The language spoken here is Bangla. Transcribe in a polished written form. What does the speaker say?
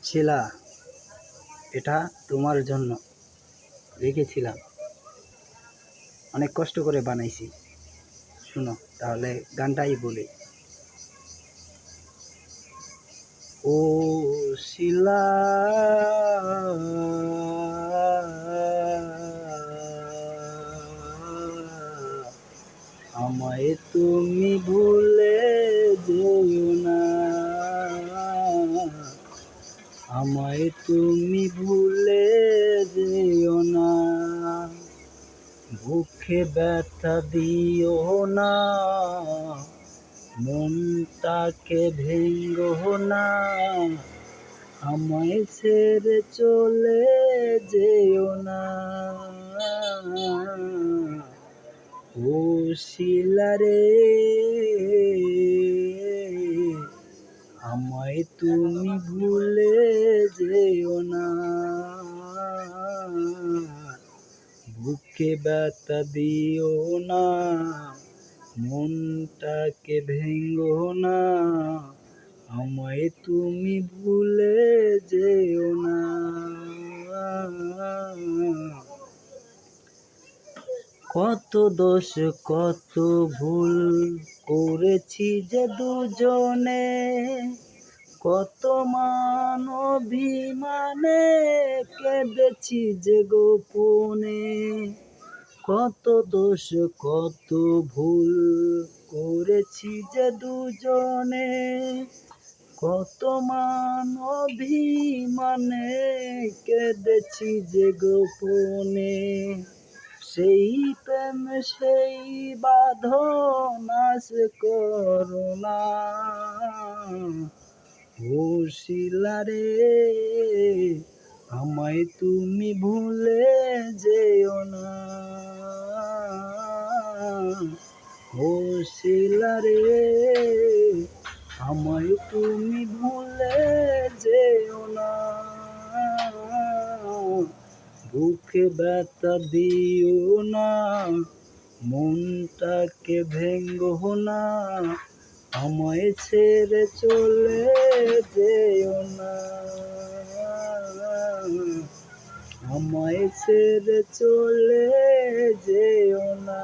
শিলা, এটা তোমার জন্য রেখেছিলাম, অনেক কষ্ট করে বানাইছি। শুনো তাহলে গানটাই বলি। ও শিলা, আমায় তুমি ভুলে যেও না, আমায় তুমি ভুলে যেও না, বুকে ব্যথা দিও না, মনটাকে ভেঙ্গো না, আমায় ছেড়ে চলে যেও না। ও শিলা রে, আমায় তুমি ভুলে যেও না, বুকে ব্যথা দিও না, মনটাকে ভেঙ্গো না, আমায় তুমি ভুলে যেও না। কত দোষ কত ভুল করেছি যে দুজনে, কত মান অভিমানে কেঁদেছি যে গোপনে, কত দোষ কত ভুল করেছি যে দুজনে, কত মান অভিমানে কেঁদেছি যে গোপনে, সেই প্রেম সেই বাঁধন আজ করো না। ও শিলা রে, আমায় তুমি ভুলে যেও না। ও শিলা রে, আমায় তুমি ভুলে যেও না, বুকে ব্যথা দিও না, মনটাকে ভেঙ্গো না, আমায় ছেড়ে চলে যেও না, আমায় ছেড়ে চলে যেও না।